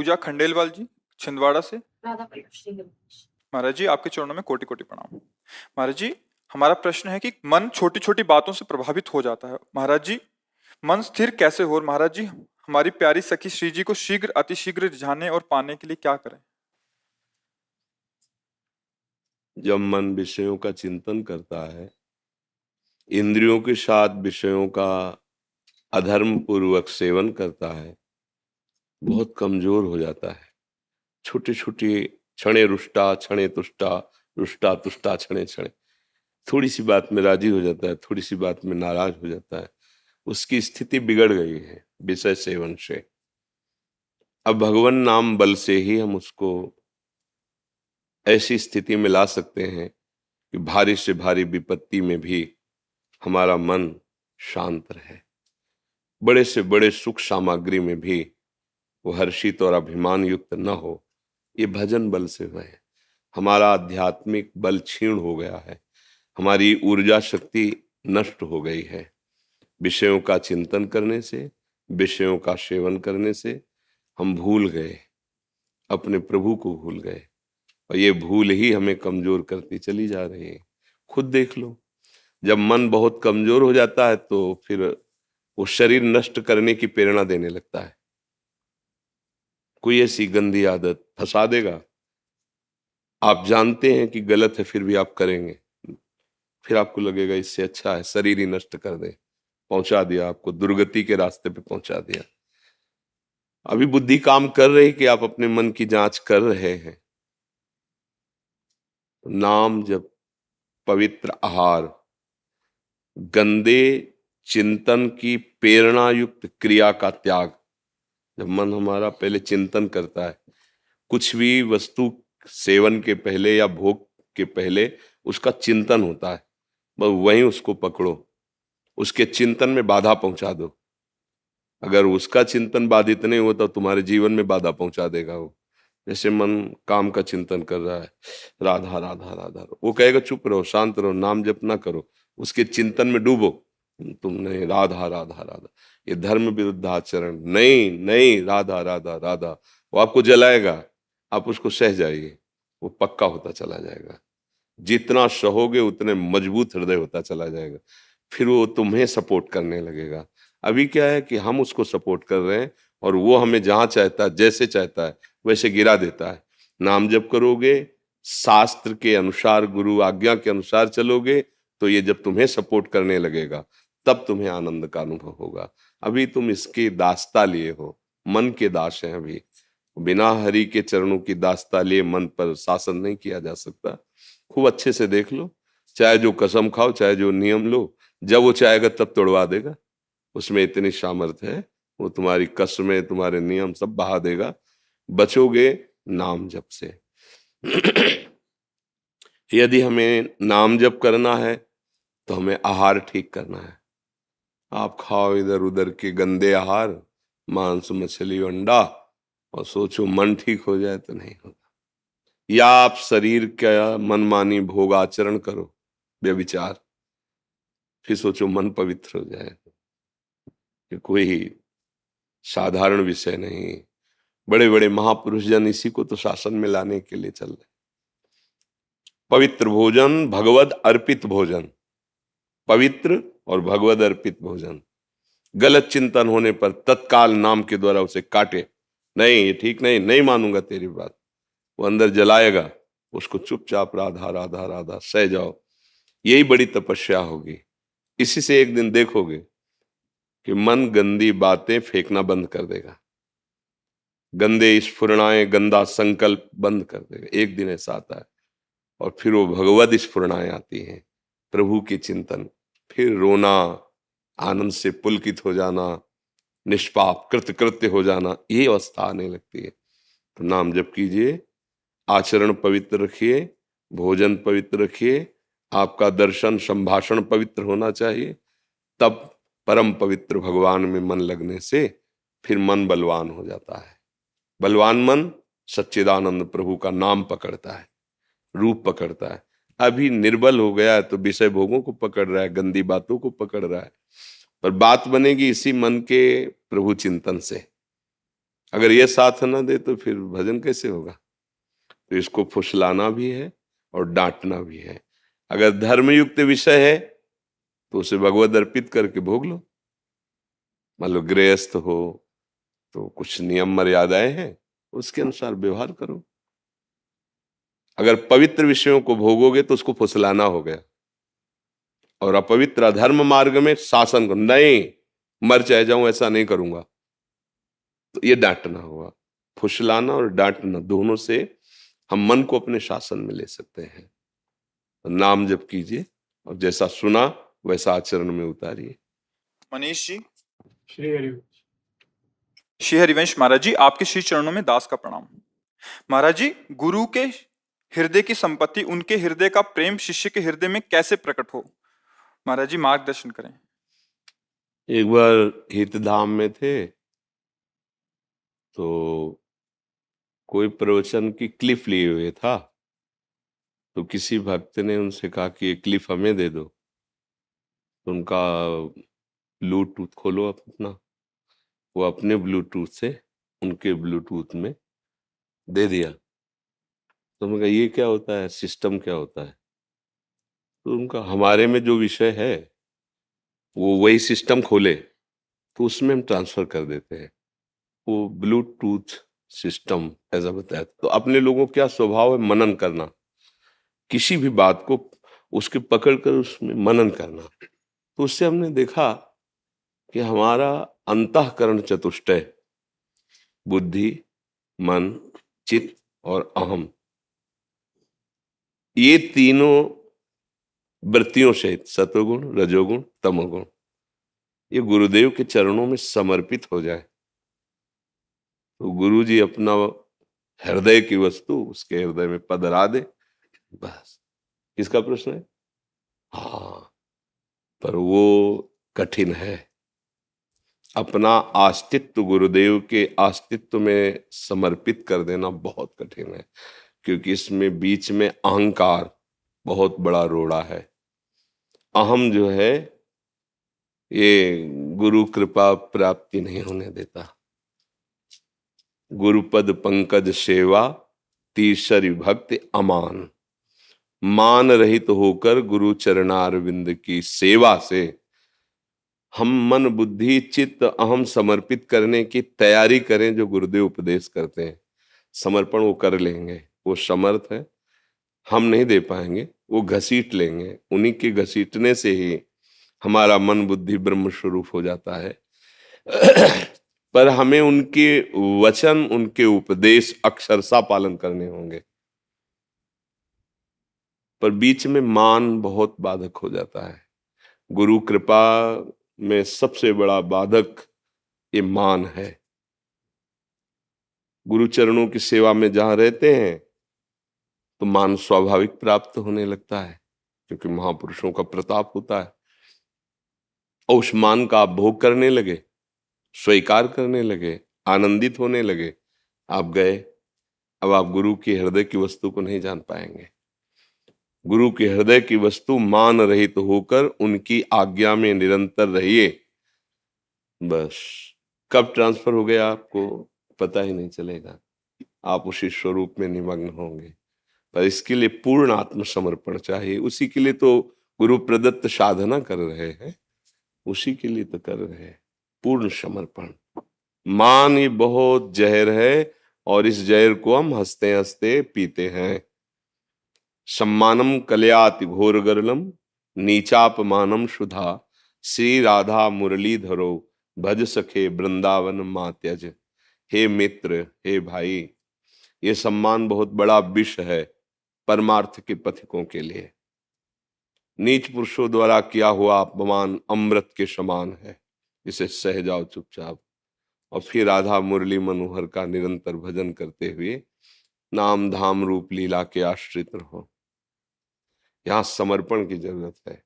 पूजा खंडेलवाल जी, छिंदवाड़ा से। राधा श्री महाराज जी, आपके चरणों में कोटि कोटि प्रणाम। महाराज जी, हमारा प्रश्न है कि मन छोटी छोटी बातों से प्रभावित हो जाता है। महाराज जी, मन स्थिर कैसे हो? महाराज जी, हमारी प्यारी सखी श्री जी को शीघ्र अतिशीघ्र रिझाने और पाने के लिए क्या करें? जब मन विषयों का चिंतन करता है, इंद्रियों के साथ विषयों का अधर्म पूर्वक सेवन करता है, बहुत कमजोर हो जाता है। छोटे छोटे क्षणे रुष्टा क्षणे तुष्टा, रुष्टा तुष्टा क्षणे क्षणे, थोड़ी सी बात में राजी हो जाता है, थोड़ी सी बात में नाराज हो जाता है। उसकी स्थिति बिगड़ गई है विषय सेवन से। अब भगवान नाम बल से ही हम उसको ऐसी स्थिति में ला सकते हैं कि भारी से भारी विपत्ति में भी हमारा मन शांत रहे, बड़े से बड़े सुख सामग्री में भी वो हर्षित और अभिमान युक्त न हो। ये भजन बल से हुआ है। हमारा आध्यात्मिक बल क्षीण हो गया है, हमारी ऊर्जा शक्ति नष्ट हो गई है। विषयों का चिंतन करने से, विषयों का सेवन करने से हम भूल गए, अपने प्रभु को भूल गए, और ये भूल ही हमें कमजोर करती चली जा रही है। खुद देख लो, जब मन बहुत कमजोर हो जाता है तो फिर वो शरीर नष्ट करने की प्रेरणा देने लगता है। कोई ऐसी गंदी आदत फंसा देगा, आप जानते हैं कि गलत है फिर भी आप करेंगे, फिर आपको लगेगा इससे अच्छा है शरीर ही नष्ट कर दे। पहुंचा दिया, आपको दुर्गति के रास्ते पे पहुंचा दिया। अभी बुद्धि काम कर रही कि आप अपने मन की जांच कर रहे हैं। नाम जब पवित्र आहार, गंदे चिंतन की प्रेरणा युक्त क्रिया का त्याग। जब मन हमारा पहले चिंतन करता है, कुछ भी वस्तु सेवन के पहले या भोग के पहले उसका चिंतन होता है, बस वहीं उसको पकड़ो, उसके चिंतन में बाधा पहुंचा दो। अगर उसका चिंतन बाधित नहीं होता तो तुम्हारे जीवन में बाधा पहुंचा देगा वो। जैसे मन काम का चिंतन कर रहा है, राधा राधा राधा, वो कहेगा चुप रहो, शांत रहो, नाम जप ना करो, उसके चिंतन में डूबो। तुमने राधा राधा राधा, ये धर्म विरुद्ध आचरण, नहीं नहीं, राधा राधा राधा, वो आपको जलाएगा। आप उसको सह जाइए, वो पक्का होता चला जाएगा। जितना सहोगे उतने मजबूत हृदय होता चला जाएगा, फिर वो तुम्हें सपोर्ट करने लगेगा। अभी क्या है कि हम उसको सपोर्ट कर रहे हैं और वो हमें जहां चाहता है, जैसे चाहता है वैसे गिरा देता है। नाम जप करोगे, शास्त्र के अनुसार, गुरु आज्ञा के अनुसार चलोगे, तो ये जब तुम्हें सपोर्ट करने लगेगा तब तुम्हें आनंद का अनुभव होगा। अभी तुम इसके दास्ता लिए हो, मन के दास हैं। अभी बिना हरि के चरणों की दास्ता लिए मन पर शासन नहीं किया जा सकता। खूब अच्छे से देख लो, चाहे जो कसम खाओ, चाहे जो नियम लो, जब वो चाहेगा तब तोड़वा देगा। उसमें इतनी सामर्थ्य है, वो तुम्हारी कसमें, तुम्हारे नियम सब बहा देगा। बचोगे नाम जप से। यदि हमें नाम जप करना है तो हमें आहार ठीक करना है। आप खाओ इधर उधर के गंदे आहार, मांस मछली अंडा, और सोचो मन ठीक हो जाए, तो नहीं होगा। या आप शरीर का मनमानी भोग आचरण करो, व्यभिचार, फिर सोचो मन पवित्र हो जाए। कि कोई साधारण विषय नहीं, बड़े बड़े महापुरुष जन इसी को तो शासन में लाने के लिए चल रहे। पवित्र भोजन, भगवद अर्पित भोजन, पवित्र और भगवद अर्पित भोजन। गलत चिंतन होने पर तत्काल नाम के द्वारा उसे काटे। नहीं, ये ठीक नहीं, नहीं मानूंगा तेरी बात, वो अंदर जलाएगा, उसको चुपचाप राधा राधा राधा सह जाओ। यही बड़ी तपस्या होगी। इसी से एक दिन देखोगे कि मन गंदी बातें फेंकना बंद कर देगा, गंदे स्फुरणाएं, गंदा संकल्प बंद कर देगा। एक दिन ऐसा आता है और फिर वो भगवद स्फुरणाएं आती हैं, प्रभु की चिंतन, फिर रोना, आनंद से पुलकित हो जाना, निष्पाप कृत्य हो जाना, ये अवस्था आने लगती है। तो नाम जप कीजिए, आचरण पवित्र रखिए, भोजन पवित्र रखिए, आपका दर्शन संभाषण पवित्र होना चाहिए। तब परम पवित्र भगवान में मन लगने से फिर मन बलवान हो जाता है। बलवान मन सच्चिदानंद प्रभु का नाम पकड़ता है, रूप पकड़ता है। अभी निर्बल हो गया है तो विषय भोगों को पकड़ रहा है, गंदी बातों को पकड़ रहा है। पर बात बनेगी इसी मन के प्रभु चिंतन से। अगर ये साथ न दे तो फिर भजन कैसे होगा? तो इसको फुसलाना भी है और डांटना भी है। अगर धर्मयुक्त विषय है तो उसे भगवद अर्पित करके भोग लो। मान लो गृहस्थ हो तो कुछ नियम मर्यादाएं हैं, उसके अनुसार व्यवहार करो। अगर पवित्र विषयों को भोगोगे तो उसको फुसलाना हो गया। और अपवित्र अधर्म मार्ग में शासन को नहीं, मर चाहे जाऊं ऐसा नहीं करूंगा, तो ये डांटना हुआ। फुसलाना और डांटना दोनों से हम मन को अपने शासन में ले सकते हैं। तो नाम जप कीजिए और जैसा सुना वैसा आचरण में उतारिए। मनीष जी। श्री हरि। श्री हरिवंश महाराज जी, आपके श्री चरणों में दास का प्रणाम। महाराज जी, गुरु के हृदय की संपत्ति, उनके हृदय का प्रेम शिष्य के हृदय में कैसे प्रकट हो? महाराज जी मार्गदर्शन करें। एक बार हितधाम में थे तो कोई प्रवचन की क्लिप लिए हुए था, तो किसी भक्त ने उनसे कहा कि ये क्लिप हमें दे दो। तो उनका ब्लूटूथ खोलो अपना, वो अपने ब्लूटूथ से उनके ब्लूटूथ में दे दिया। तो मैं कहा ये क्या होता है, सिस्टम क्या होता है? तो उनका हमारे में जो विषय है वो वही सिस्टम खोले तो उसमें हम ट्रांसफर कर देते हैं। वो ब्लूटूथ सिस्टम ऐसा बताया। तो अपने लोगों का क्या स्वभाव है, मनन करना, किसी भी बात को उसके पकड़ कर उसमें मनन करना। तो उससे हमने देखा कि हमारा अंतःकरण चतुष्टय, बुद्धि, मन, चित्त और अहम, ये तीनों वृत्तियों सहित सत्वगुण, रजोगुण, तमोगुण, ये गुरुदेव के चरणों में समर्पित हो जाए तो गुरु जी अपना हृदय की वस्तु उसके हृदय में पधरा दे, बस। किसका प्रश्न है? हाँ, पर वो कठिन है। अपना अस्तित्व गुरुदेव के अस्तित्व में समर्पित कर देना बहुत कठिन है, क्योंकि इसमें बीच में अहंकार बहुत बड़ा रोड़ा है। अहम जो है ये गुरु कृपा प्राप्ति नहीं होने देता। गुरुपद पंकज सेवा तीसरी भक्ति अमान, मान रहित होकर गुरु चरणारविंद की सेवा से हम मन, बुद्धि, चित्त, अहम समर्पित करने की तैयारी करें। जो गुरुदेव उपदेश करते हैं समर्पण वो कर लेंगे, वो समर्थ है, हम नहीं दे पाएंगे, वो घसीट लेंगे। उन्हीं के घसीटने से ही हमारा मन, बुद्धि ब्रह्म स्वरूप हो जाता है। पर हमें उनके वचन, उनके उपदेश अक्षरशः पालन करने होंगे। पर बीच में मान बहुत बाधक हो जाता है। गुरु कृपा में सबसे बड़ा बाधक ये मान है। गुरु चरणों की सेवा में जहां रहते हैं तो मान स्वाभाविक प्राप्त होने लगता है, क्योंकि महापुरुषों का प्रताप होता है। और उस मान का आप भोग करने लगे, स्वीकार करने लगे, आनंदित होने लगे, आप गए। अब आप गुरु के हृदय की वस्तु को नहीं जान पाएंगे। गुरु के हृदय की वस्तु मान रहित होकर उनकी आज्ञा में निरंतर रहिए, बस। कब ट्रांसफर हो गया आपको पता ही नहीं चलेगा, आप उसी स्वरूप में निमग्न होंगे। पर इसके लिए पूर्ण आत्मसमर्पण चाहिए। उसी के लिए तो गुरु प्रदत्त साधना कर रहे हैं, उसी के लिए तो कर रहे हैं। पूर्ण समर्पण। मान ये बहुत जहर है और इस जहर को हम हंसते हंसते पीते हैं। सम्मानम कलयाति घोर गरलम नीचापमानम सुधा, श्री राधा मुरलीधरो भज सखे वृंदावन मात्यज। हे मित्र, हे भाई, ये सम्मान बहुत बड़ा विष है परमार्थ के पथिकों के लिए। नीच पुरुषों द्वारा किया हुआ अपमान अमृत के समान है, इसे सह जाओ चुपचाप और फिर राधा मुरली मनोहर का निरंतर भजन करते हुए नाम धाम रूप लीला के आश्रित रहो। यहाँ समर्पण की जरूरत है।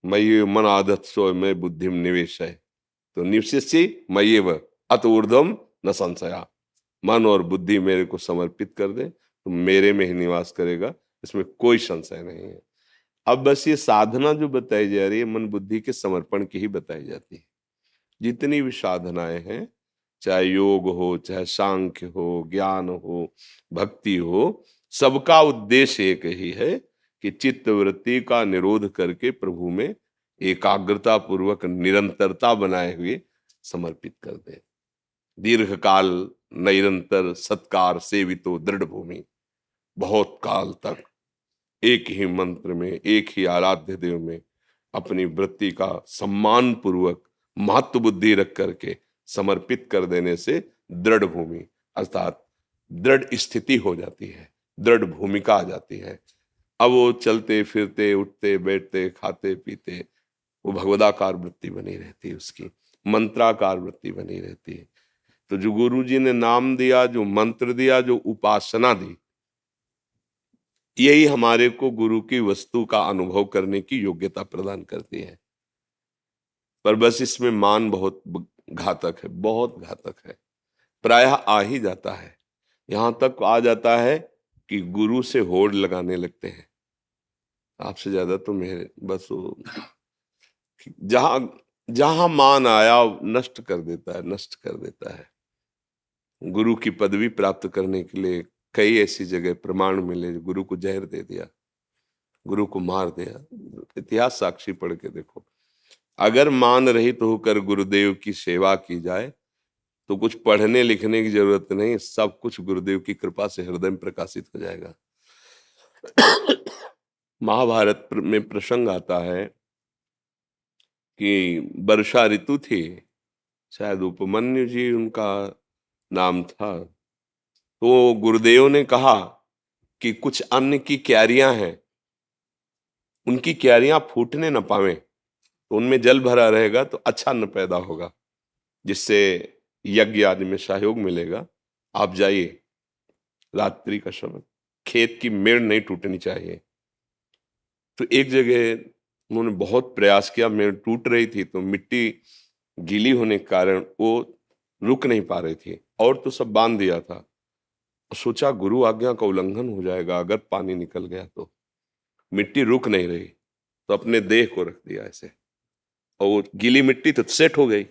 मयि मन आदत सो मैं बुद्धिम निवेश है, तो निवशिष्य मय्येव अत ऊर्ध्वम न संशया। मन और बुद्धि मेरे को समर्पित कर दे तो मेरे में ही निवास करेगा, इसमें कोई संशय नहीं है। अब बस ये साधना जो बताई जा रही है मन बुद्धि के समर्पण की ही बताई जाती है। जितनी भी साधनाएं हैं चाहे योग हो, चाहे सांख्य हो, ज्ञान हो, भक्ति हो, सबका उद्देश्य एक ही है कि चित्त वृत्ति का निरोध करके प्रभु में एकाग्रता पूर्वक निरंतरता बनाए हुए समर्पित कर दे। दीर्घ काल निरंतर सत्कार सेवितो दृढ़ भूमि, बहुत काल तक एक ही मंत्र में, एक ही आराध्य देव में अपनी वृत्ति का सम्मान पूर्वक महत्व बुद्धि रख करके समर्पित कर देने से दृढ़ भूमि अर्थात दृढ़ स्थिति हो जाती है, दृढ़ भूमिका आ जाती है। अब वो चलते फिरते, उठते बैठते, खाते पीते, वो भगवदाकार वृत्ति बनी रहती है, उसकी मंत्राकार वृत्ति बनी रहती है। तो जो गुरु जी ने नाम दिया, जो मंत्र दिया, जो उपासना दी, यही हमारे को गुरु की वस्तु का अनुभव करने की योग्यता प्रदान करती है। पर बस इसमें मान बहुत घातक है, बहुत घातक है। प्रायः आ ही जाता है, यहां तक आ जाता है कि गुरु से होड़ लगाने लगते हैं, आपसे ज्यादा तो मेरे, बस वो जहां जहां मान आया नष्ट कर देता है, नष्ट कर देता है। गुरु की पदवी प्राप्त करने के लिए कई ऐसी जगह प्रमाण मिले, गुरु को जहर दे दिया, गुरु को मार दिया। इतिहास साक्षी पढ़ के देखो। अगर मान रहित होकर गुरुदेव की सेवा की जाए तो कुछ पढ़ने लिखने की जरूरत नहीं, सब कुछ गुरुदेव की कृपा से हृदय में प्रकाशित हो जाएगा। महाभारत में प्रसंग आता है कि वर्षा ऋतु थी, शायद उपमन्यु जी उनका नाम था। तो गुरुदेव ने कहा कि कुछ अन्न की क्यारियां हैं, उनकी क्यारियां फूटने न पावे, तो उनमें जल भरा रहेगा तो अच्छा अन्न पैदा होगा, जिससे यज्ञ आदि में सहयोग मिलेगा। आप जाइए, रात्रि का समय, खेत की मेड़ नहीं टूटनी चाहिए। तो एक जगह उन्होंने बहुत प्रयास किया, मेड़ टूट रही थी, तो मिट्टी गीली होने के कारण वो रुक नहीं पा रही थी, और तो सब बांध दिया था। सोचा गुरु आज्ञा का उल्लंघन हो जाएगा अगर पानी निकल गया तो, मिट्टी रुक नहीं रही, तो अपने देह को रख दिया ऐसे, और वो गीली मिट्टी तो सेट हो गई।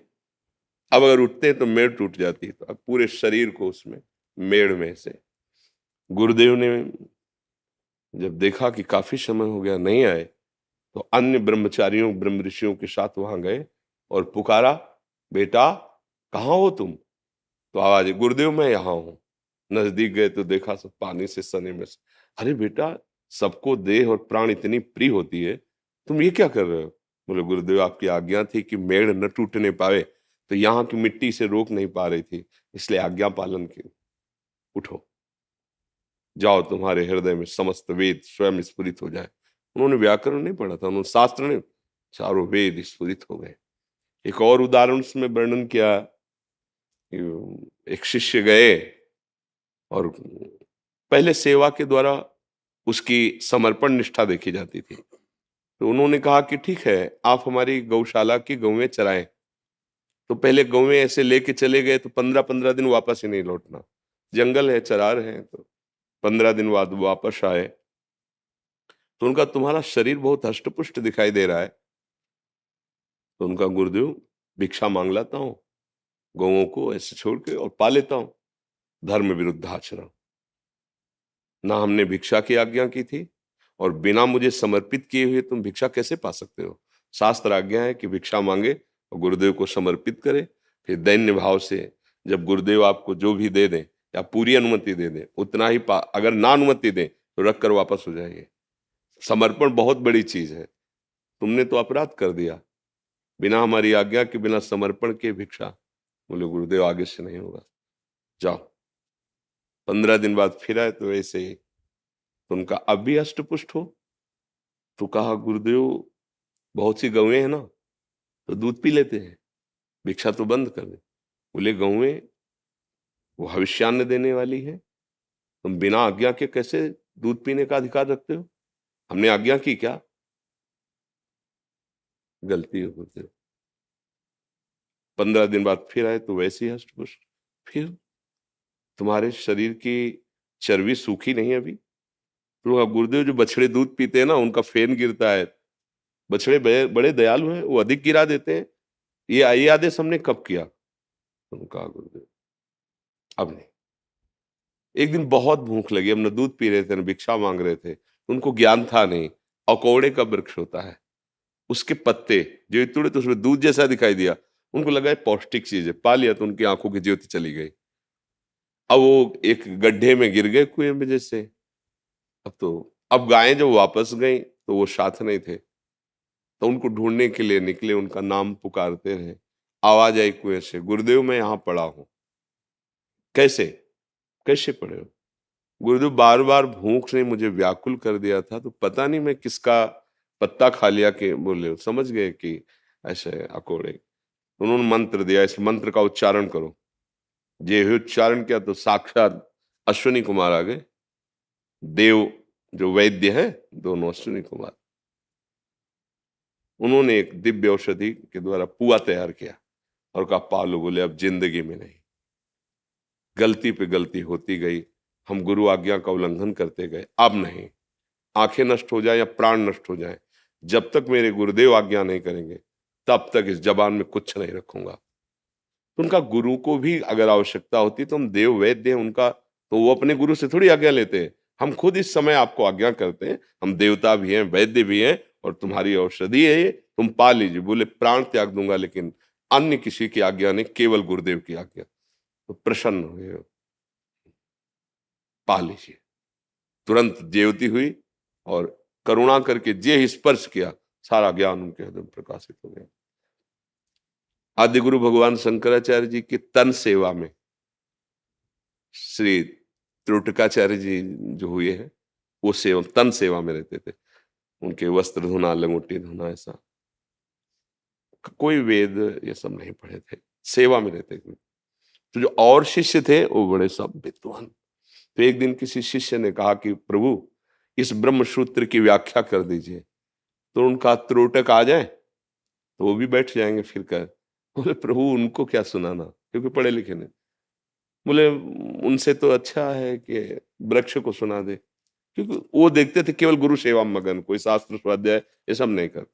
अब अगर उठते तो मेड़ टूट जाती, तो अब पूरे शरीर को उसमें मेड़ में से। गुरुदेव ने जब देखा कि काफी समय हो गया नहीं आए, तो अन्य ब्रह्मचारियों ब्रह्म ऋषियों के साथ वहां गए और पुकारा, बेटा कहाँ हो तुम? तो आवाज, गुरुदेव मैं यहाँ हूं। नजदीक गए तो देखा सब पानी से सने में से। अरे बेटा, सबको देह और प्राण इतनी प्रिय होती है, तुम ये क्या कर रहे हो? बोले गुरुदेव आपकी आज्ञा थी कि मेड़ न टूटने पावे, तो यहाँ की मिट्टी से रोक नहीं पा रही थी, इसलिए आज्ञा पालन की। उठो, जाओ, तुम्हारे हृदय में समस्त वेद स्वयं स्फुरित हो जाए। उन्होंने व्याकरण नहीं पढ़ा था, उन्होंने शास्त्र ने, चारों वेद स्फुरित हो गए। एक और उदाहरण उसमें वर्णन किया, एक शिष्य गए और पहले सेवा के द्वारा उसकी समर्पण निष्ठा देखी जाती थी। तो उन्होंने कहा कि ठीक है, आप हमारी गौशाला की गौएं चराएं। तो पहले गौएं ऐसे लेके चले गए, तो 15-15 दिन वापस ही नहीं लौटना, जंगल है, चरा रहे हैं। तो 15 दिन बाद वापस आए, तो उनका तुम्हारा शरीर बहुत हष्टपुष्ट दिखाई दे रहा है। तो उनका, गुरुदेव भिक्षा मांग लाता हूँ, गौओं को ऐसे छोड़ के और पा लेता हूँ, धर्म विरुद्ध आचरण। ना हमने भिक्षा की आज्ञा की थी, और बिना मुझे समर्पित किए हुए तुम भिक्षा कैसे पा सकते हो? शास्त्र आज्ञा है कि भिक्षा मांगे और गुरुदेव को समर्पित करे, फिर दैन्य भाव से जब गुरुदेव आपको जो भी दे दें या पूरी अनुमति दे दें उतना ही पा, अगर ना अनुमति दें तो रख कर वापस हो जाइए। समर्पण बहुत बड़ी चीज है। तुमने तो अपराध कर दिया, बिना हमारी आज्ञा के, बिना समर्पण के भिक्षा। बोले गुरुदेव आगे से नहीं होगा, जाओ। 15 दिन बाद फिर आए तो ऐसे ही। तो उनका अब भी अष्टपुष्ट हो? तो कहा गुरुदेव बहुत सी गौएं हैं ना, तो दूध पी लेते हैं, भिक्षा तो बंद कर दे। बोले गौएं वो भविष्यान्न देने वाली है, तुम बिना आज्ञा के कैसे दूध पीने का अधिकार रखते हो? हमने आज्ञा की क्या? गलती हो गुरुदेव। 15 दिन बाद फिर आए तो वैसे ही हष्टपुष्ट। फिर तुम्हारे शरीर की चर्बी सूखी नहीं अभी? तो गुरुदेव जो बछड़े दूध पीते हैं ना, उनका फेन गिरता है, बछड़े बड़े दयालु हैं, वो अधिक गिरा देते हैं। ये आदेश हमने कब किया? उन्होंने कहा गुरुदेव अब नहीं। एक दिन बहुत भूख लगी, हम न दूध पी रहे थे न भिक्षा मांग रहे थे, उनको ज्ञान था नहीं अकौड़े का वृक्ष होता है, उसके पत्ते जो तोड़े तो उसमें दूध जैसा दिखाई दिया, उनको लगा ये पौष्टिक चीज है, पा लिया तो उनकी आंखों की ज्योति चली गई। अब वो एक गड्ढे में गिर गए कुएं में जैसे। अब गायें जब वापस गई तो वो साथ नहीं थे, तो उनको ढूंढने के लिए निकले, उनका नाम पुकारते रहे, आवाज आई कुएं से, गुरुदेव मैं यहाँ पड़ा हूं। कैसे कैसे पड़े हो? गुरुदेव बार बार भूख ने मुझे व्याकुल कर दिया था, तो पता नहीं मैं किसका पत्ता खा लिया कि बोले, समझ गए कि ऐसे अकोड़े। उन्होंने मंत्र दिया, इस मंत्र का उच्चारण करो। ये उच्चारण किया तो साक्षात अश्विनी कुमार आ गए, देव जो वैद्य हैं दोनों अश्विनी कुमार। उन्होंने एक दिव्य औषधि के द्वारा पुआ तैयार किया और कहा पालो। बोले अब जिंदगी में नहीं, गलती पे गलती होती गई, हम गुरु आज्ञा का उल्लंघन करते गए, अब नहीं, आंखें नष्ट हो जाए या प्राण नष्ट हो जाए, जब तक मेरे गुरुदेव आज्ञा नहीं करेंगे तब तक इस जबान में कुछ नहीं रखूंगा। तो उनका गुरु को भी अगर आवश्यकता होती तो हम देव वैद्य हैं उनका, तो वो अपने गुरु से थोड़ी आज्ञा लेते हैं। हम खुद इस समय आपको आज्ञा करते हैं, हम देवता भी हैं वैद्य भी हैं और तुम्हारी औषधि है ये, तुम पा लीजिए। बोले प्राण त्याग दूंगा लेकिन अन्य किसी की आज्ञा नहीं, केवल गुरुदेव की आज्ञा। तो प्रसन्न हुए, पा लीजिए। तुरंत ज्योति हुई और करुणा करके जे स्पर्श किया सारा ज्ञान उनके हृदय में प्रकाशित हो गया। आदि गुरु भगवान शंकराचार्य जी की तन सेवा में श्री त्रुटकाचार्य जी जो हुए हैं वो सेवा तन सेवा में रहते थे। उनके वस्त्र धोना, लंगोटी धोना, ऐसा कोई वेद ये सब नहीं पढ़े थे, सेवा में रहते थे। तो जो और शिष्य थे वो बड़े सब विद्वान। तो एक दिन किसी शिष्य ने कहा कि प्रभु इस ब्रह्म सूत्र की व्याख्या कर दीजिए। तो उनका त्रोटक आ जाए तो वो भी बैठ जाएंगे फिर कर। बोले प्रभु उनको क्या सुनाना, क्योंकि पढ़े लिखे नहीं। बोले उनसे तो अच्छा है कि वृक्ष को सुना दे, क्योंकि वो देखते थे केवल गुरु सेवा मगन, कोई शास्त्र स्वाध्याय ये सब नहीं कर।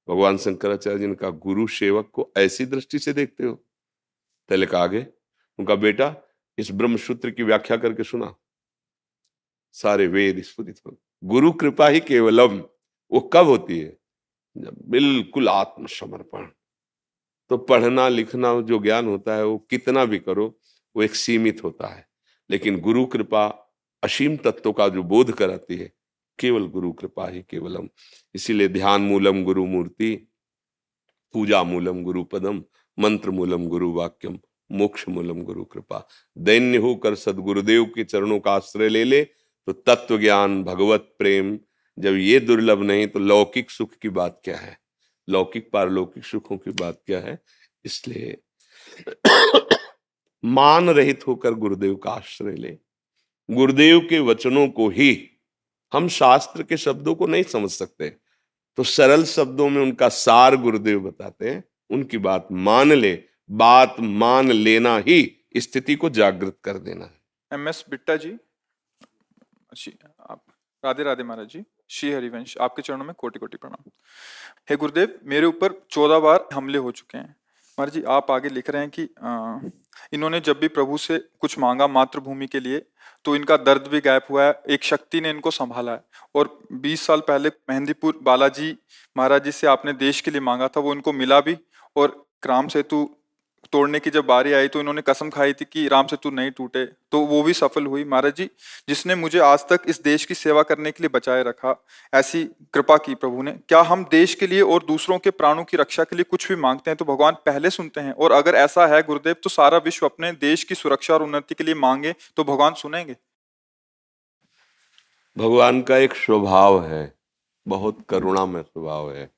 भगवान शंकराचार्य जी ने कहा गुरु सेवक को ऐसी दृष्टि से देखते हो? पहले कहा आगे उनका बेटा इस ब्रह्म सूत्र की व्याख्या करके सुना, सारे वेद स्फुरित हो। गुरु कृपा ही केवलम, वो कब होती है? जब बिल्कुल आत्मसमर्पण। तो पढ़ना लिखना जो ज्ञान होता है वो कितना भी करो वो एक सीमित होता है, लेकिन गुरु कृपा असीम तत्व का जो बोध कराती है, केवल गुरु कृपा ही केवलम। इसीलिए ध्यान मूलम गुरु मूर्ति, पूजा मूलम गुरु पदम, मंत्र मूलम गुरु वाक्यम, मोक्ष मूलम गुरु कृपा। दैन्य होकर सदगुरुदेव के चरणों का आश्रय ले ले तो तत्व ज्ञान भगवत प्रेम जब ये दुर्लभ नहीं तो लौकिक सुख की बात क्या है, लौकिक पारलौकिक सुखों की बात क्या है। इसलिए मान रहित होकर गुरुदेव का आश्रय ले। गुरुदेव के वचनों को ही, हम शास्त्र के शब्दों को नहीं समझ सकते तो सरल शब्दों में उनका सार गुरुदेव बताते हैं, उनकी बात मान ले। बात मान लेना ही स्थिति को जागृत कर देना है। MS बिट्टा जी, आप राधे राधे महाराज जी। श्री हरिवंश, आपके चरणों में कोटि कोटि प्रणाम। हे गुरुदेव, मेरे ऊपर 14 बार हमले हो चुके हैं। महाराज जी आप आगे लिख रहे हैं कि इन्होंने जब भी प्रभु से कुछ मांगा मातृभूमि के लिए तो इनका दर्द भी गायब हुआ है, एक शक्ति ने इनको संभाला है। और 20 साल पहले मेहंदीपुर बालाजी महाराज जी से आपने देश के लिए मांगा था, वो इनको मिला भी। और राम सेतु तोड़ने की जब बारी आई तो इन्होंने कसम खाई थी कि राम सेतु नहीं टूटे, तो वो भी सफल हुई। महाराज जी जिसने मुझे आज तक इस देश की सेवा करने के लिए बचाए रखा, ऐसी कृपा की प्रभु ने। क्या हम देश के लिए और दूसरों के प्राणों की रक्षा के लिए कुछ भी मांगते हैं तो भगवान पहले सुनते हैं? और अगर ऐसा है गुरुदेव तो सारा विश्व अपने देश की सुरक्षा और उन्नति के लिए मांगे तो भगवान सुनेंगे? भगवान का एक स्वभाव है, बहुत करुणामय स्वभाव है।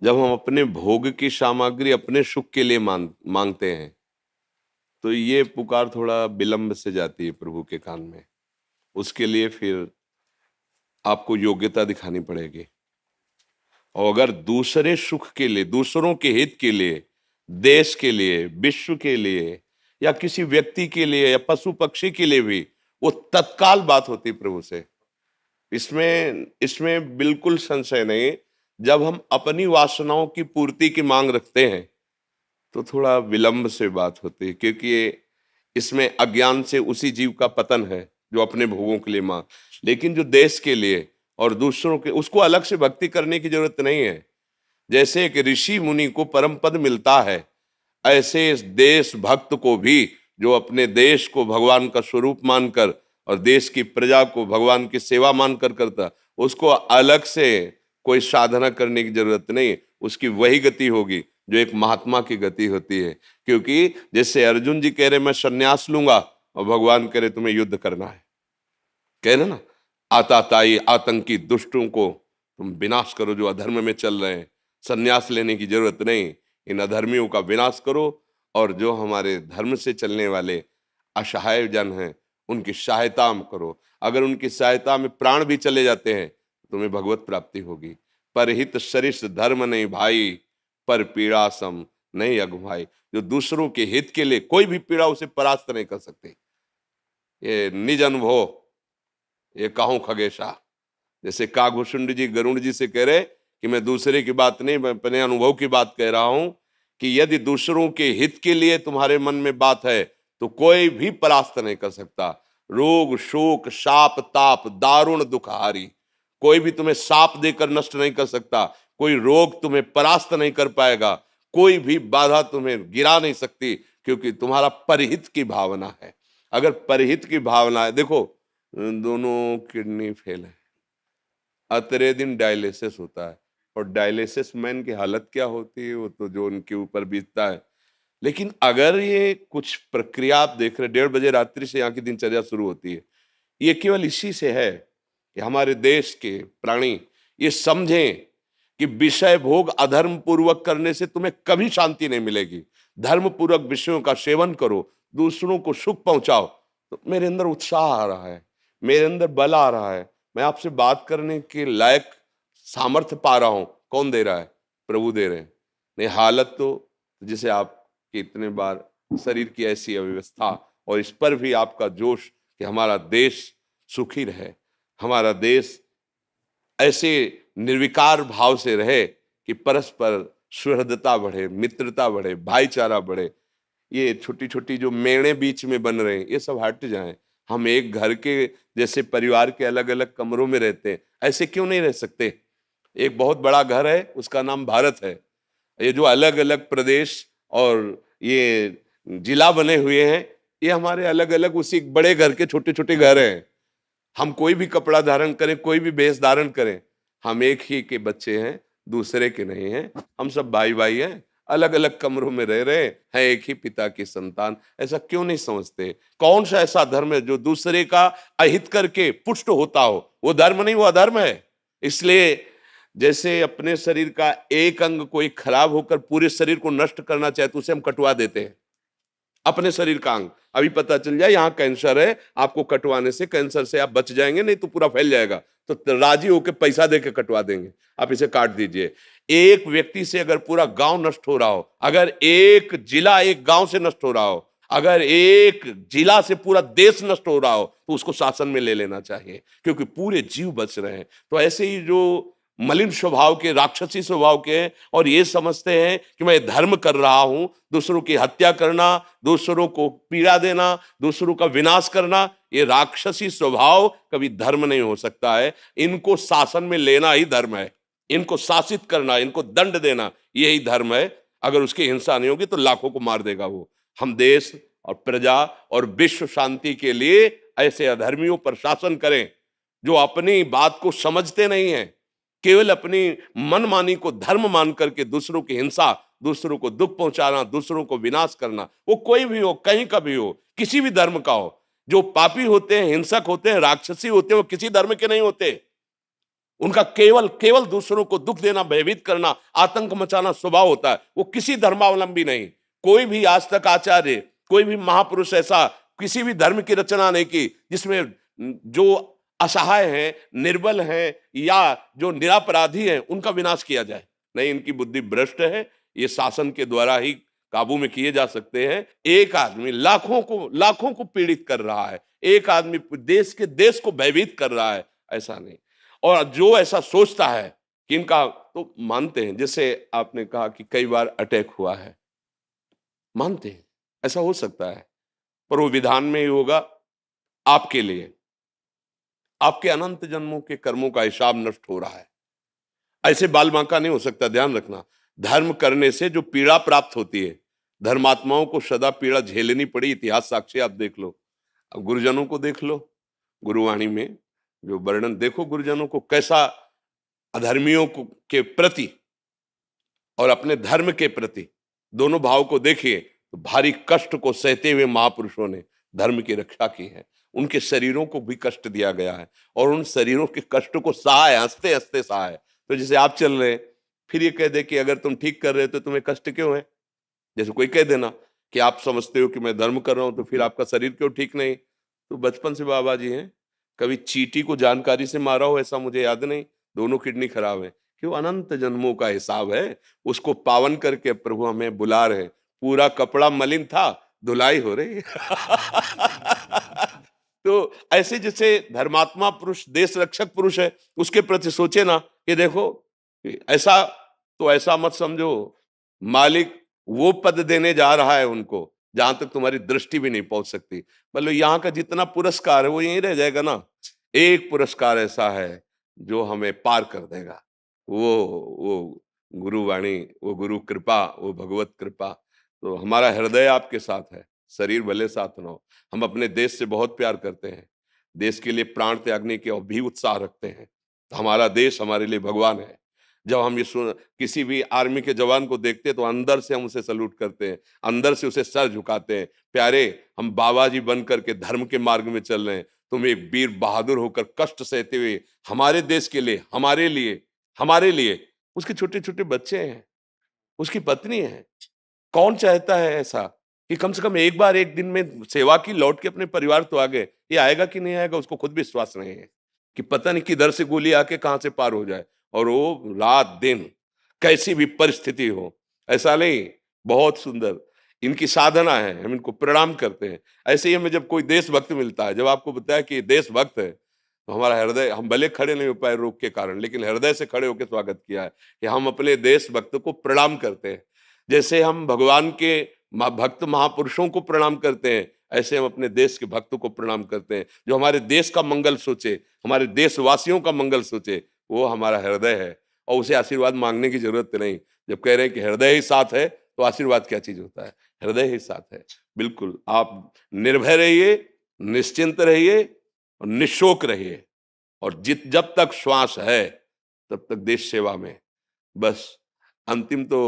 जब हम अपने भोग की सामग्री अपने सुख के लिए मांगते हैं तो ये पुकार थोड़ा विलंब से जाती है प्रभु के कान में। उसके लिए फिर आपको योग्यता दिखानी पड़ेगी। और अगर दूसरे सुख के लिए, दूसरों के हित के लिए, देश के लिए, विश्व के लिए या किसी व्यक्ति के लिए या पशु पक्षी के लिए भी, वो तत्काल बात होती प्रभु से। इसमें बिल्कुल संशय नहीं। जब हम अपनी वासनाओं की पूर्ति की मांग रखते हैं तो थोड़ा विलंब से बात होती है, क्योंकि इसमें अज्ञान से उसी जीव का पतन है जो अपने भोगों के लिए मां, लेकिन जो देश के लिए और दूसरों के, उसको अलग से भक्ति करने की जरूरत नहीं है। जैसे एक ऋषि मुनि को परम पद मिलता है, ऐसे इस देश भक्त को भी, जो अपने देश को भगवान का स्वरूप मानकर और देश की प्रजा को भगवान की सेवा मानकर करता, उसको अलग से कोई साधना करने की जरूरत नहीं। उसकी वही गति होगी जो एक महात्मा की गति होती है। क्योंकि जैसे अर्जुन जी कह रहे मैं संन्यास लूंगा, और भगवान कह रहे तुम्हें युद्ध करना है, कह रहे ना, आताताई आतंकी दुष्टों को तुम विनाश करो जो अधर्म में चल रहे हैं। संन्यास लेने की जरूरत नहीं, इन अधर्मियों का विनाश करो, और जो हमारे धर्म से चलने वाले असहाय जन हैं उनकी सहायता करो। अगर उनकी सहायता में प्राण भी चले जाते हैं तुम्हें भगवत प्राप्ति होगी। परहित सरिस धर्म नहीं भाई, पर पीड़ा सम नहीं अगुभाई। जो दूसरों के हित के लिए कोई भी पीड़ा उसे परास्त नहीं कर सकते। ये निज अनुभव, ये कहूं खगेशा, जैसे काघुशुंड जी गरुण जी से कह रहे कि मैं दूसरे की बात नहीं, मैं अपने अनुभव की बात कह रहा हूं कि यदि दूसरों के हित के लिए तुम्हारे मन में बात है तो कोई भी परास्त नहीं कर सकता। रोग शोक शाप ताप दारुण दुखहारी, कोई भी तुम्हें साप देकर नष्ट नहीं कर सकता, कोई रोग तुम्हें परास्त नहीं कर पाएगा, कोई भी बाधा तुम्हें गिरा नहीं सकती, क्योंकि तुम्हारा परहित की भावना है। अगर परहित की भावना है, देखो दोनों किडनी फेल है, अतरे दिन डायलिसिस होता है, और डायलिसिस मैन की हालत क्या होती है वो तो जो उनके ऊपर बीतता है। लेकिन अगर ये कुछ प्रक्रिया आप देख रहे, 1:30 बजे रात्रि से यहाँ की दिनचर्या शुरू होती है, ये केवल इसी से है कि हमारे देश के प्राणी ये समझें कि विषय भोग अधर्म पूर्वक करने से तुम्हें कभी शांति नहीं मिलेगी। धर्म पूर्वक विषयों का सेवन करो, दूसरों को सुख पहुंचाओ। तो मेरे अंदर उत्साह आ रहा है, मेरे अंदर बल आ रहा है, मैं आपसे बात करने के लायक सामर्थ्य पा रहा हूं। कौन दे रहा है? प्रभु दे रहे हैं। नहीं हालत तो जिसे आप इतने बार शरीर की ऐसी अव्यवस्था, और इस पर भी आपका जोश कि हमारा देश सुखी रहे, हमारा देश ऐसे निर्विकार भाव से रहे कि परस्पर सुहृदता बढ़े, मित्रता बढ़े, भाईचारा बढ़े। ये छोटी छोटी जो मेड़े बीच में बन रहे हैं ये सब हट जाएं। हम एक घर के जैसे परिवार के अलग अलग कमरों में रहते हैं, ऐसे क्यों नहीं रह सकते? एक बहुत बड़ा घर है, उसका नाम भारत है। ये जो अलग अलग प्रदेश और ये जिला बने हुए हैं, ये हमारे अलग अलग उसी बड़े घर के छोटे छोटे घर हैं। हम कोई भी कपड़ा धारण करें, कोई भी वेश धारण करें, हम एक ही के बच्चे हैं, दूसरे के नहीं हैं। हम सब भाई भाई हैं, अलग अलग कमरों में रह रहे हैं, एक ही पिता की संतान। ऐसा क्यों नहीं समझते? कौन सा ऐसा धर्म है जो दूसरे का अहित करके पुष्ट होता हो? वो धर्म नहीं, वो अधर्म है। इसलिए जैसे अपने शरीर का एक अंग कोई खराब होकर पूरे शरीर को नष्ट करना चाहे तो उसे हम कटवा देते हैं। अपने शरीर का अंग अभी पता चल जाए यहाँ कैंसर है, आपको कटवाने से कैंसर से आप बच जाएंगे, नहीं तो पूरा फैल जाएगा, तो राजी होकर पैसा देके कटवा देंगे, आप इसे काट दीजिए। एक व्यक्ति से अगर पूरा गांव नष्ट हो रहा हो, अगर एक जिला एक गांव से नष्ट हो रहा हो, अगर एक जिला से पूरा देश नष्ट हो रहा हो, तो उसको शासन में ले लेना चाहिए, क्योंकि पूरे जीव बच रहे हैं। तो ऐसे ही जो मलिन स्वभाव के, राक्षसी स्वभाव के हैं और ये समझते हैं कि मैं धर्म कर रहा हूं, दूसरों की हत्या करना, दूसरों को पीड़ा देना, दूसरों का विनाश करना, ये राक्षसी स्वभाव कभी धर्म नहीं हो सकता है। इनको शासन में लेना ही धर्म है, इनको शासित करना, इनको दंड देना, यही धर्म है। अगर उसकी हिंसा नहीं होगी तो लाखों को मार देगा वो। हम देश और प्रजा और विश्व शांति के लिए ऐसे अधर्मियों पर शासन करें जो अपनी बात को समझते नहीं है, केवल अपनी मनमानी को धर्म मान करके दूसरों की हिंसा, दूसरों को दुख पहुंचाना, दूसरों को विनाश करना, वो कोई भी हो, कहीं का भी हो, किसी भी धर्म का हो। जो पापी होते हैं, हिंसक होते हैं, राक्षसी होते हैं, वो किसी धर्म के नहीं होते। उनका केवल केवल दूसरों को दुख देना, भयभीत करना, आतंक मचाना स्वभाव होता है। वो किसी धर्मावलंबी नहीं। कोई भी आज तक आचार्य, कोई भी महापुरुष ऐसा किसी भी धर्म की रचना नहीं की जिसमें जो असहाय हैं, निर्बल हैं या जो निरपराधी हैं उनका विनाश किया जाए। नहीं, इनकी बुद्धि भ्रष्ट है। ये शासन के द्वारा ही काबू में किए जा सकते हैं। एक आदमी लाखों को पीड़ित कर रहा है, एक आदमी देश के देश को भयभीत कर रहा है, ऐसा नहीं। और जो ऐसा सोचता है कि इनका, तो मानते हैं, जैसे आपने कहा कि कई बार अटैक हुआ है, मानते हैं, ऐसा हो सकता है, पर वो विधान में ही होगा आपके लिए। आपके अनंत जन्मों के कर्मों का हिसाब नष्ट हो रहा है, ऐसे बाल बांका नहीं हो सकता। ध्यान रखना, धर्म करने से जो पीड़ा प्राप्त होती है, धर्मात्माओं को सदा पीड़ा झेलनी पड़ी, इतिहास साक्षी आप देख लो। अब गुरुजनों को देख लो, गुरुवाणी में जो वर्णन देखो, गुरुजनों को कैसा अधर्मियों को के प्रति और अपने धर्म के प्रति दोनों भाव को देखिए, तो भारी कष्ट को सहते हुए महापुरुषों ने धर्म की रक्षा की है। उनके शरीरों को भी कष्ट दिया गया है और उन शरीरों के कष्ट को सहा है, हंसते हंसते सहा है। तो जैसे आप चल रहे हैं, फिर ये कह दे कि अगर तुम ठीक कर रहे हो तो तुम्हें कष्ट क्यों है। जैसे कोई कह देना कि आप समझते हो कि मैं धर्म कर रहा हूं तो फिर आपका शरीर क्यों ठीक नहीं। तो बचपन से बाबा जी हैं, कभी चींटी को जानकारी से मारा हो ऐसा मुझे याद नहीं, दोनों किडनी खराब है। क्यों, अनंत जन्मों का हिसाब है, उसको पावन करके प्रभु हमें बुला रहे। पूरा कपड़ा मलिन था, धुलाई हो रही तो ऐसे जैसे धर्मात्मा पुरुष, देश रक्षक पुरुष है, उसके प्रति सोचे ना कि देखो ऐसा, तो ऐसा मत समझो मालिक वो पद देने जा रहा है उनको जहां तक तुम्हारी दृष्टि भी नहीं पहुंच सकती। मतलब यहाँ का जितना पुरस्कार है वो यहीं रह जाएगा ना। एक पुरस्कार ऐसा है जो हमें पार कर देगा, वो गुरुवाणी, वो गुरु कृपा, वो भगवत कृपा। तो हमारा हृदय आपके साथ है, शरीर भले साथ ना हो। हम अपने देश से बहुत प्यार करते हैं, देश के लिए प्राण त्यागने के भी उत्साह रखते हैं। हमारा देश हमारे लिए भगवान है। जब हम ये किसी भी आर्मी के जवान को देखते हैं तो अंदर से हम उसे सल्यूट करते हैं, अंदर से उसे सर झुकाते हैं। प्यारे, हम बाबा जी बन करके धर्म के मार्ग में चल रहे हैं, तुम एक वीर बहादुर होकर कष्ट सहते हुए हमारे देश के लिए, हमारे लिए उसके छोटे छोटे बच्चे हैं, उसकी पत्नी है। कौन चाहता है ऐसा कि कम से कम एक बार एक दिन में सेवा की, लौट के अपने परिवार तो आ गए। ये आएगा कि नहीं आएगा उसको खुद भी विश्वास नहीं है कि पता नहीं किधर से गोली आके कहां से पार हो जाए। और वो रात दिन कैसी भी परिस्थिति हो, ऐसा नहीं, बहुत सुंदर इनकी साधना है, हम इनको प्रणाम करते हैं। ऐसे ही हमें जब कोई देशभक्त मिलता है, जब आपको बताया कि देशभक्त है, तो हमारा हृदय, हम भले खड़े नहीं हो पाए रोग के कारण, लेकिन हृदय से खड़े होकर स्वागत किया है कि हम अपने देशभक्त को प्रणाम करते हैं। जैसे हम भगवान के भक्त महापुरुषों को प्रणाम करते हैं, ऐसे हम अपने देश के भक्तों को प्रणाम करते हैं, जो हमारे देश का मंगल सोचे, हमारे देशवासियों का मंगल सोचे। वो हमारा हृदय है और उसे आशीर्वाद मांगने की जरूरत नहीं। जब कह रहे हैं कि हृदय ही साथ है, तो आशीर्वाद क्या चीज होता है, हृदय ही साथ है। बिल्कुल आप निर्भय रहिए, निश्चिंत रहिए और निशोक रहिए, और जब तक श्वास है तब तक देश सेवा में। बस अंतिम तो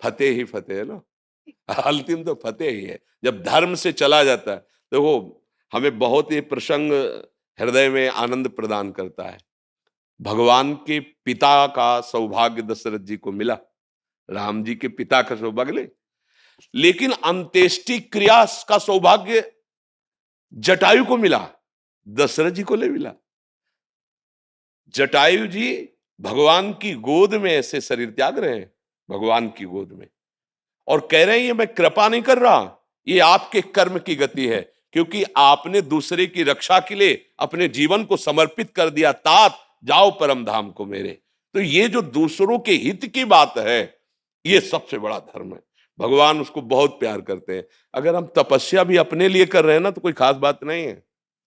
फतेह ही फतेह है ना, अंतिम तो फतेह ही है। जब धर्म से चला जाता है तो वो हमें बहुत ही प्रसंग, हृदय में आनंद प्रदान करता है। भगवान के पिता का सौभाग्य दशरथ जी को मिला, राम जी के पिता का सौभाग्य नहीं, लेकिन अंत्येष्टि क्रिया का सौभाग्य जटायु को मिला, दशरथ जी को नहीं मिला। जटायु जी भगवान की गोद में ऐसे शरीर त्याग रहे हैं, भगवान की गोद में, और कह रहे हैं ये मैं कृपा नहीं कर रहा, ये आपके कर्म की गति है, क्योंकि आपने दूसरे की रक्षा के लिए अपने जीवन को समर्पित कर दिया। तात जाओ परम धाम को मेरे। तो ये जो दूसरों के हित की बात है, ये सबसे बड़ा धर्म है। भगवान उसको बहुत प्यार करते हैं। अगर हम तपस्या भी अपने लिए कर रहे हैं ना, तो कोई खास बात नहीं है,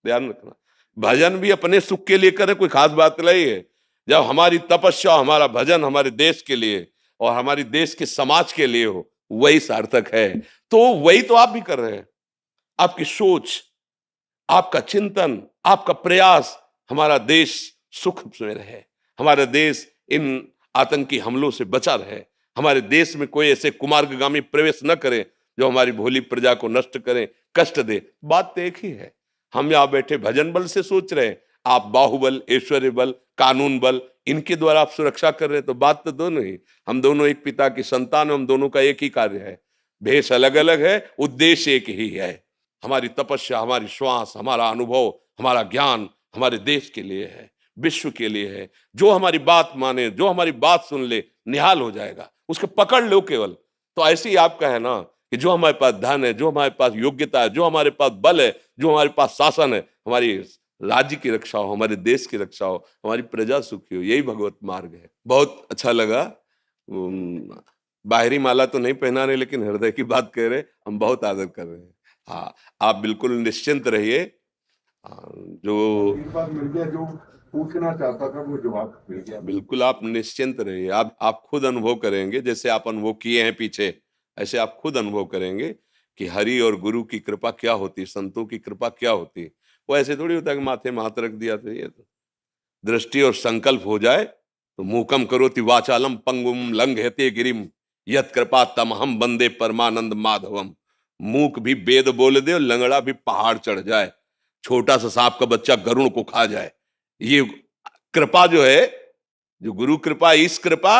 ध्यान रखना। भजन भी अपने सुख के लिए करें, कोई खास बात नहीं है। जब हमारी तपस्या, हमारा भजन हमारे देश के लिए और हमारी देश के समाज के लिए हो, वही सार्थक है। तो वही तो आप भी कर रहे हैं। आपकी सोच, आपका चिंतन, आपका प्रयास, हमारा देश सुख में रहे, हमारा देश इन आतंकी हमलों से बचा रहे, हमारे देश में कोई ऐसे कुमार्गामी प्रवेश न करे जो हमारी भोली प्रजा को नष्ट करे, कष्ट दे। बात तो एक ही है। हम यहां बैठे भजन बल से सोच रहे हैं, आप बाहुबल, ऐश्वर्य बल, कानून बल, इनके द्वारा आप सुरक्षा कर रहे हैं। तो बात तो दोनों ही, हम दोनों एक पिता की संतान, हम दोनों का एक ही कार्य है। भेष अलग अलग है, उद्देश्य एक ही है। हमारी तपस्या, हमारी श्वास, हमारा अनुभव, हमारा ज्ञान हमारे देश के लिए है, विश्व के लिए है। जो हमारी बात माने, जो हमारी बात सुन ले, निहाल हो जाएगा, उसको पकड़ लो केवल। तो ऐसे ही आपका है ना कि जो हमारे पास धन है, जो हमारे पास योग्यता है, जो हमारे पास बल है, जो हमारे पास शासन है, हमारी राज्य की रक्षा हो, हमारे देश की रक्षा हो, हमारी प्रजा सुखी हो, यही भगवत मार्ग है। बहुत अच्छा लगा। बाहरी माला तो नहीं पहना रहे, लेकिन हृदय की बात कह रहे, हम बहुत आदर कर रहे हैं। हाँ, आप बिल्कुल निश्चिंत रहिए। जो एक बार मिल गया, जो पूछना चाहता था वो जवाब मिल गया। बिल्कुल आप निश्चिंत रहिए। आप खुद अनुभव करेंगे, जैसे आप अनुभव किए हैं पीछे, ऐसे आप खुद अनुभव करेंगे कि हरि और गुरु की कृपा क्या होती, संतों की कृपा क्या होती। वो ऐसे थोड़ी होता है कि माथे में हाथ रख दिया तो ये तो दृष्टि और संकल्प हो जाए तो मूकम करोति वाचालम पंगुम लंघयते गिरिम यत कृपा तमहम बंदे परमानंद माधवम। मूक भी वेद बोल दे और लंगड़ा भी पहाड़ चढ़ जाए, छोटा सा सांप का बच्चा गरुड़ को खा जाए। ये कृपा जो है, जो गुरु कृपा, इस कृपा,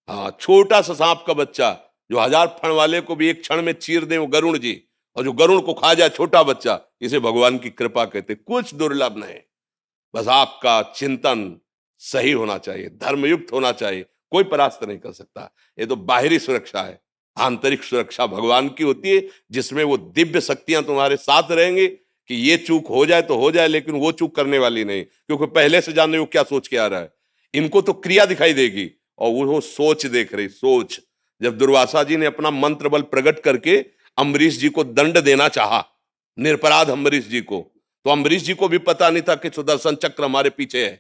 हाँ, छोटा सा सांप का बच्चा जो 1000 फण वाले को भी एक क्षण में चीर दे वो गरुड़ जी, और जो गरुड़ को खा जाए छोटा बच्चा, इसे भगवान की कृपा कहते। कुछ दुर्लभ नहीं, बस आपका चिंतन सही होना चाहिए, धर्मयुक्त होना चाहिए, कोई परास्त नहीं कर सकता। ये तो बाहरी सुरक्षा है, आंतरिक सुरक्षा भगवान की होती है, जिसमें वो दिव्य शक्तियां तुम्हारे साथ रहेंगी कि ये चूक हो जाए तो हो जाए, लेकिन वो चूक करने वाली नहीं, क्योंकि पहले से जान रहे वो क्या सोच के आ रहा है। इनको तो क्रिया दिखाई देगी और वो सोच देख रही, सोच। जब दुर्वासा जी ने अपना मंत्र बल प्रकट करके अम्बरीश जी को दंड देना चाहा, निरपराध अम्बरीश जी को, तो अम्बरीश जी को भी पता नहीं था कि सुदर्शन चक्र हमारे पीछे है।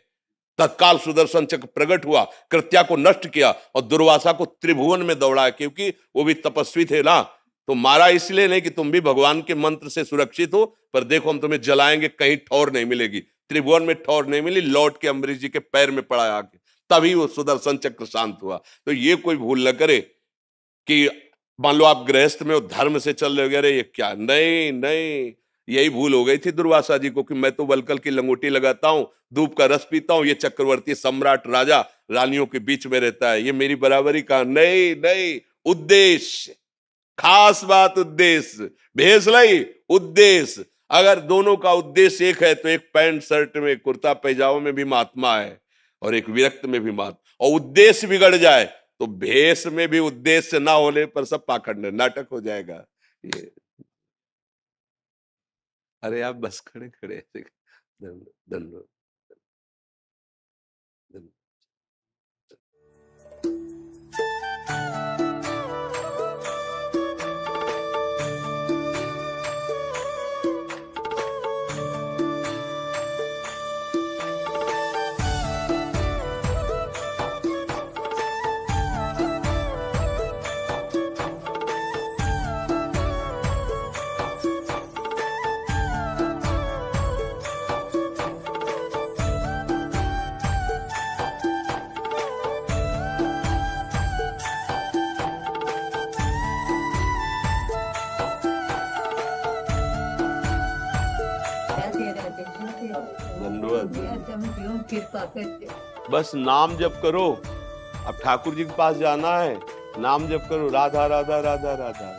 तत्काल सुदर्शन चक्र प्रकट हुआ, कृत्या को नष्ट किया और दुर्वासा को त्रिभुवन में दौड़ाया, क्योंकि वो भी तपस्वी थे ना। तो मारा इसलिए नहीं कि तुम भी भगवान के मंत्र से सुरक्षित हो, पर देखो हम तुम्हें जलाएंगे, कहीं ठौर नहीं मिलेगी। त्रिभुवन में ठौर नहीं मिली, लौट के अम्बरीश जी के पैर में पड़ा आके, तभी वो सुदर्शन चक्र शांत हुआ। तो ये कोई भूल न करे कि मान लो आप गृहस्थ में हो, धर्म से चल रहे हो, अरे ये क्या, नहीं नहीं, यही भूल हो गई थी दुर्वासा जी को कि मैं तो वलकल की लंगोटी लगाता हूं, धूप का रस पीता हूं, ये चक्रवर्ती सम्राट राजा रानियों के बीच में रहता है, ये मेरी बराबरी का। नहीं नहीं, उद्देश्य, खास बात, उद्देश्य, भेस लाई उद्देश्य। अगर दोनों का उद्देश्य एक है तो एक पैंट शर्ट में, कुर्ता पैजामा में भी महात्मा है और एक विरक्त में भी महात्मा। और उद्देश्य बिगड़ जाए तो भेष में भी उद्देश्य ना होने पर सब पाखंड नाटक हो जाएगा। ये अरे आप बस खड़े खड़े धन्यवाद धन्यवाद। कृपा करते। बस नाम जप करो। अब ठाकुर जी के पास जाना है, नाम जप करो, राधा राधा राधा राधा।